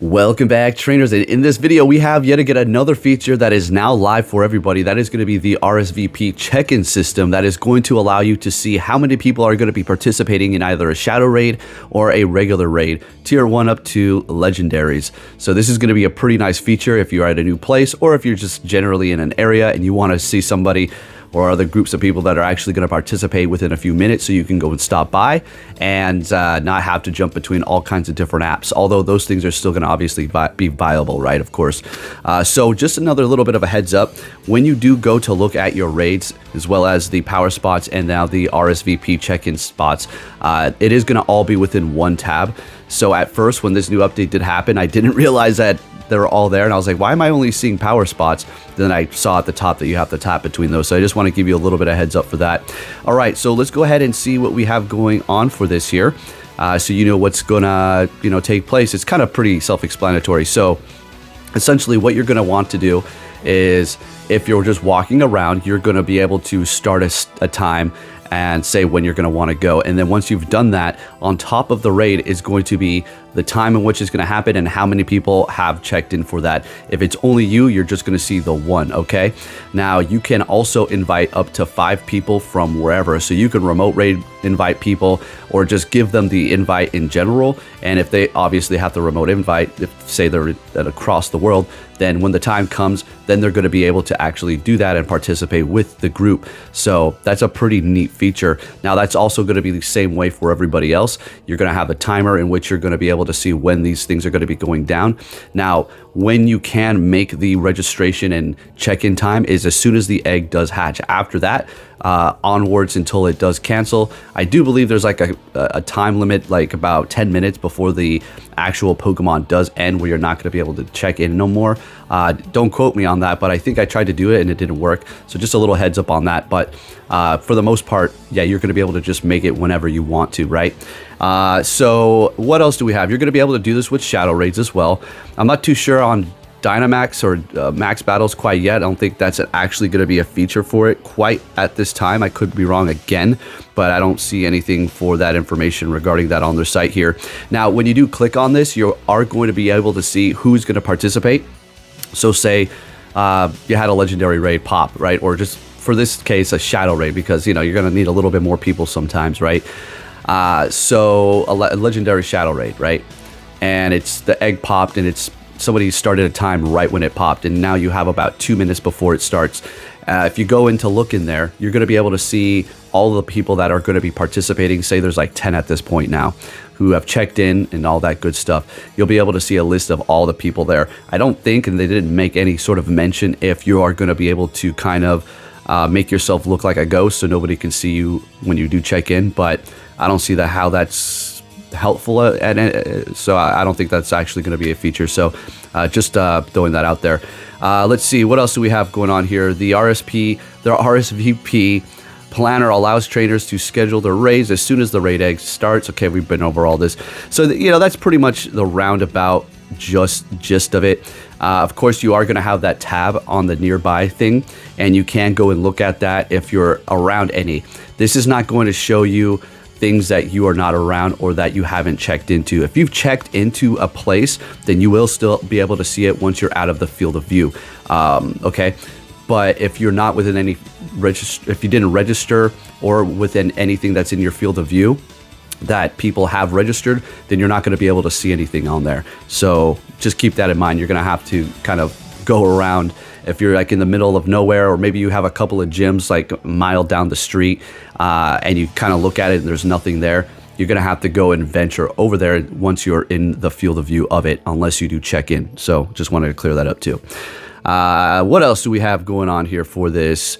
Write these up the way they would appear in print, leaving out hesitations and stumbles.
Welcome back, trainers. In this video, we have yet again another feature that is now live for everybody. That is going to be the RSVP check-in system that is going to allow you to see how many people are going to be participating in either a shadow raid or a regular raid, tier 1 up to legendaries. So this is going to be a pretty nice feature if you're at a new place or if you're just generally in an area and you want to see somebody or other groups of people that are actually going to participate within a few minutes, so you can go and stop by and not have to jump between all kinds of different apps, although those things are still going to obviously be viable, right? Of course. So just another little bit of a heads up, when you do go to look at your raids, as well as the power spots and now the RSVP check-in spots, it is going to all be within one tab. So at first, when this new update did happen, I didn't realize that they were all there, and I was like, why am I only seeing power spots? Then I saw at the top that you have to tap between those, so I just want to give you a little bit of heads up for that. All right, so let's go ahead and see what we have going on for this here, so you know what's gonna take place. It's kind of pretty self-explanatory. So essentially what you're gonna want to do is, if you're just walking around, you're gonna be able to start a time and say when you're going to want to go. And then once you've done that, on top of the raid is going to be the time in which it's going to happen and how many people have checked in for that. If it's only you, you're just going to see the one, okay? Now, you can also invite up to 5 people from wherever. So you can remote raid invite people or just give them the invite in general. And if they obviously have the remote invite, if say they're across the world, then when the time comes, then they're going to be able to actually do that and participate with the group. So that's a pretty neat feature. Now, that's also going to be the same way for everybody else. You're going to have a timer in which you're going to be able to see when these things are going to be going down. Now, when you can make the registration and check-in time is as soon as the egg does hatch. After that, onwards until it does cancel. I do believe there's like a time limit, like about 10 minutes before the actual Pokemon does end, where you're not going to be able to check in no more. Don't quote me on that, but I think I tried to do it and it didn't work. So just a little heads up on that. But for the most part, yeah, you're going to be able to just make it whenever you want to, right? So what else do we have? You're going to be able to do this with shadow raids as well. I'm not too sure on Dynamax or Max Battles quite yet. I don't think that's actually going to be a feature for it quite at this time. I could be wrong again, but I don't see anything for that information regarding that on their site here. Now, when you do click on this, you are going to be able to see who's going to participate. So say you had a legendary raid pop, right? Or just for this case, a shadow raid, because you're going to need a little bit more people sometimes, right? So a legendary shadow raid, right? And it's the egg popped and somebody started a time right when it popped, and now you have about 2 minutes before it starts. If you go in to look in there, you're going to be able to see all the people that are going to be participating. Say there's like 10 at this point now who have checked in and all that good stuff. You'll be able to see a list of all the people there. I don't think, and they didn't make any sort of mention, if you are going to be able to kind of make yourself look like a ghost so nobody can see you when you do check in, but I don't see how that's helpful, so I don't think that's actually going to be a feature. So just throwing that out there. Let's see, what else do we have going on here? The RSVP planner allows trainers to schedule their raids as soon as the raid egg starts. Okay, we've been over all this, so that's pretty much the roundabout gist of it. Of course, you are going to have that tab on the nearby thing, and you can go and look at that if you're around any. This is not going to show you things that you are not around or that you haven't checked into. If you've checked into a place, then you will still be able to see it once you're out of the field of view. Okay, but if you're not within any if you didn't register or within anything that's in your field of view that people have registered, then you're not going to be able to see anything on there. So just keep that in mind. You're going to have to kind of go around. If you're like in the middle of nowhere, or maybe you have a couple of gyms like a mile down the street, and you kind of look at it and there's nothing there, you're going to have to go and venture over there once you're in the field of view of it, unless you do check in. So just wanted to clear that up too. What else do we have going on here for this?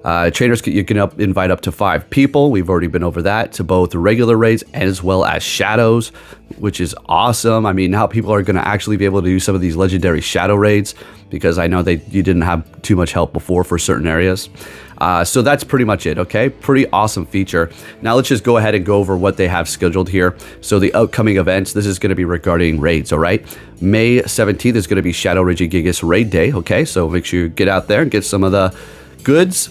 Trainers, you can invite up to 5 people. We've already been over that, to both regular raids as well as shadows, which is awesome. I mean, now people are going to actually be able to do some of these legendary shadow raids, because I know you didn't have too much help before for certain areas. So that's pretty much it, okay? Pretty awesome feature. Now let's just go ahead and go over what they have scheduled here. So the upcoming events, this is going to be regarding raids, all right? May 17th is going to be Shadow Regigigas Raid Day, okay? So make sure you get out there and get some of the goods.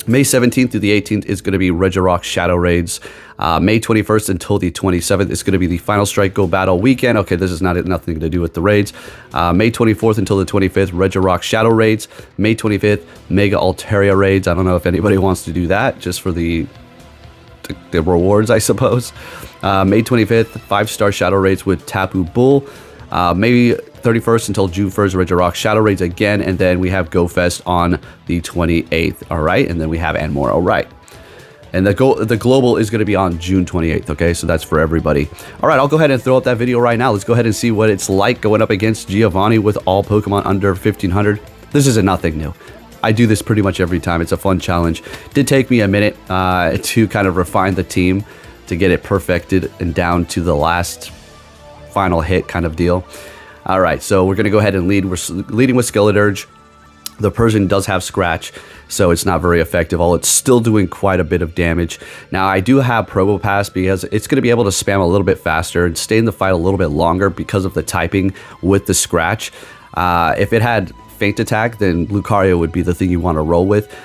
May 17th through the 18th is going to be Regirock Shadow Raids. May 21st until the 27th is going to be the Final Strike Go Battle weekend. Okay, this is nothing to do with the raids. May 24th until the 25th, Regirock Shadow Raids. May 25th, Mega Altaria Raids. I don't know if anybody wants to do that, just for the rewards, I suppose. May 25th, 5-star Shadow Raids with Tapu Bull. May 31st until June 1st, Regirock Shadow Raids again, and then we have Go Fest on the 28th, all right? And then we have Anmore, all right. And the global is going to be on June 28th, okay? So that's for everybody. All right, I'll go ahead and throw up that video right now. Let's go ahead and see what it's like going up against Giovanni with all Pokemon under 1,500. This is nothing new. I do this pretty much every time. It's a fun challenge. Did take me a minute to kind of refine the team to get it perfected and down to the last final hit kind of deal. All right, so we're going to go ahead and lead. We're leading with Skeledirge. The Persian does have Scratch, so it's not very effective, although it's still doing quite a bit of damage. Now, I do have Probopass because it's going to be able to spam a little bit faster and stay in the fight a little bit longer because of the typing with the Scratch. If it had Feint Attack, then Lucario would be the thing you want to roll with.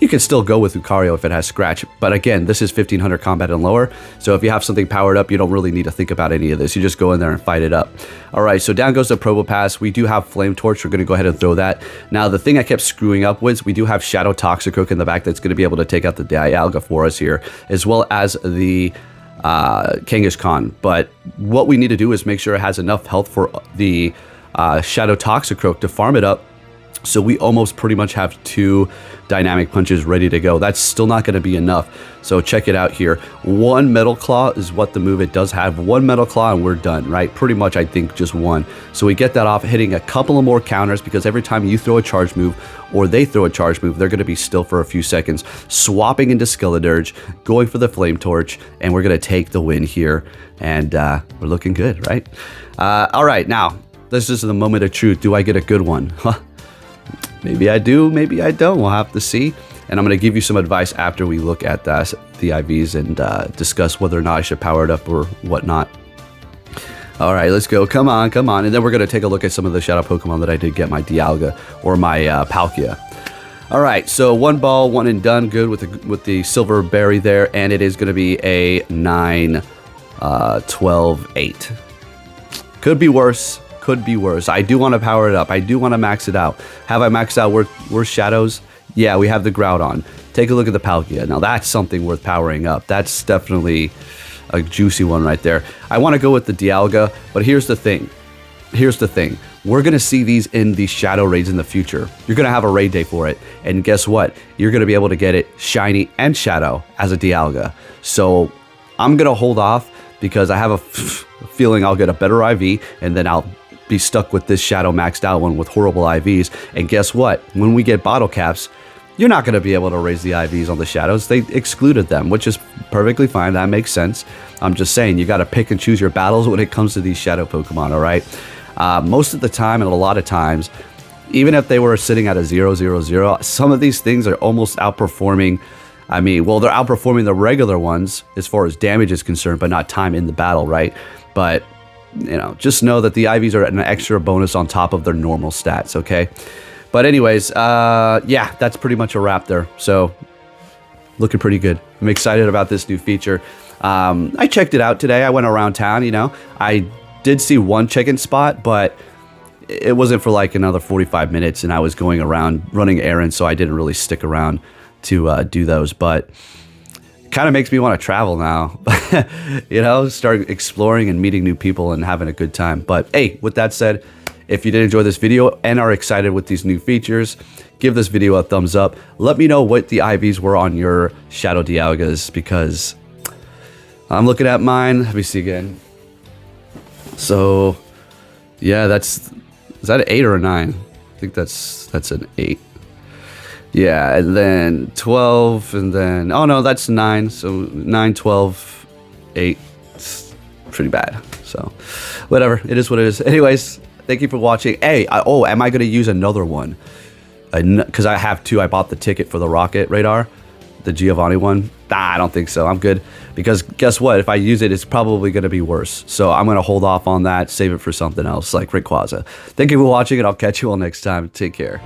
You can still go with Lucario if it has Scratch, but again, this is 1500 combat and lower, so if you have something powered up, you don't really need to think about any of this. You just go in there and fight it up. All right, so down goes the Probopass. We do have Flame Torch. We're going to go ahead and throw that. Now, the thing I kept screwing up with, we do have Shadow Toxicroak in the back that's going to be able to take out the Dialga for us here, as well as the Kangaskhan. But what we need to do is make sure it has enough health for the Shadow Toxicroak to farm it up. So we almost pretty much have 2 Dynamic Punches ready to go. That's still not going to be enough. So check it out here. 1 Metal Claw is what the move it does have. 1 Metal Claw and we're done, right? Pretty much, I think, just 1. So we get that off, hitting a couple of more counters because every time you throw a charge move or they throw a charge move, they're going to be still for a few seconds. Swapping into Skeledirge, going for the Flame Torch, and we're going to take the win here. And we're looking good, right? All right, now, this is the moment of truth. Do I get a good one? Maybe I do, maybe I don't. We'll have to see. And I'm going to give you some advice after we look at the IVs and discuss whether or not I should power it up or whatnot. All right, let's go. Come on, come on. And then we're going to take a look at some of the Shadow Pokemon that I did get, my Dialga or my Palkia. All right, so 1 ball, 1 and done. Good with the Silver Berry there. And it is going to be a 9, 12, 8. Could be worse. Could be worse. I do want to power it up. I do want to max it out. Have I maxed out worse shadows? Yeah, we have the Groudon. Take a look at the Palkia. Now that's something worth powering up. That's definitely a juicy one right there. I want to go with the Dialga, but here's the thing. Here's the thing. We're going to see these in the Shadow Raids in the future. You're going to have a raid day for it. And guess what? You're going to be able to get it shiny and shadow as a Dialga. So I'm going to hold off because I have a feeling I'll get a better IV and then I'll be stuck with this Shadow maxed out one with horrible IVs. And guess what? When we get bottle caps, you're not going to be able to raise the IVs on the Shadows. They excluded them, which is perfectly fine. That makes sense. I'm just saying, you got to pick and choose your battles when it comes to these Shadow Pokemon, all right? Most of the time, and a lot of times, even if they were sitting at a 0-0-0, some of these things are almost outperforming. I mean, well, they're outperforming the regular ones as far as damage is concerned, but not time in the battle, right? But you know, just know that the IVs are an extra bonus on top of their normal stats, okay? But anyways, yeah, that's pretty much a wrap there. So, looking pretty good. I'm excited about this new feature. I checked it out today. I went around town, you know. I did see 1 check-in spot, but it wasn't for like another 45 minutes, and I was going around running errands, so I didn't really stick around to do those. But kind of makes me want to travel now, you know, start exploring and meeting new people and having a good time. But hey, with that said, if you did enjoy this video and are excited with these new features, give this video a thumbs up. Let me know what the IVs were on your Shadow Dialgas, because I'm looking at mine. Let me see again. So yeah, is that an 8 or a 9? I think that's an 8. Yeah, and then 12, and then, oh no, that's 9. So 9, 12, 8. It's pretty bad. So whatever, it is what it is. Anyways, thank you for watching. Hey, am I going to use another one? Because I have 2. I bought the ticket for the Rocket Radar, the Giovanni one. Nah, I don't think so. I'm good. Because guess what? If I use it, it's probably going to be worse. So I'm going to hold off on that, save it for something else, like Rayquaza. Thank you for watching, and I'll catch you all next time. Take care.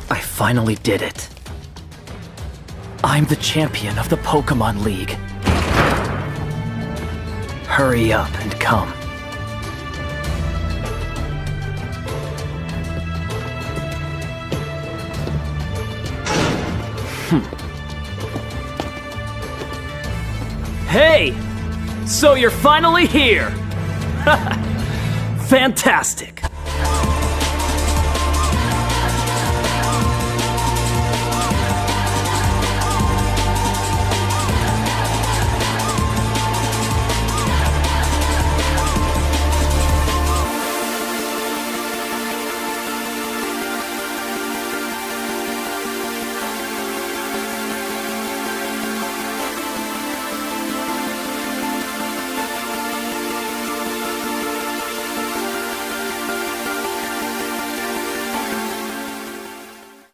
I finally did it. I'm the champion of the Pokemon League. Hurry up and come. Hey! So you're finally here! Fantastic!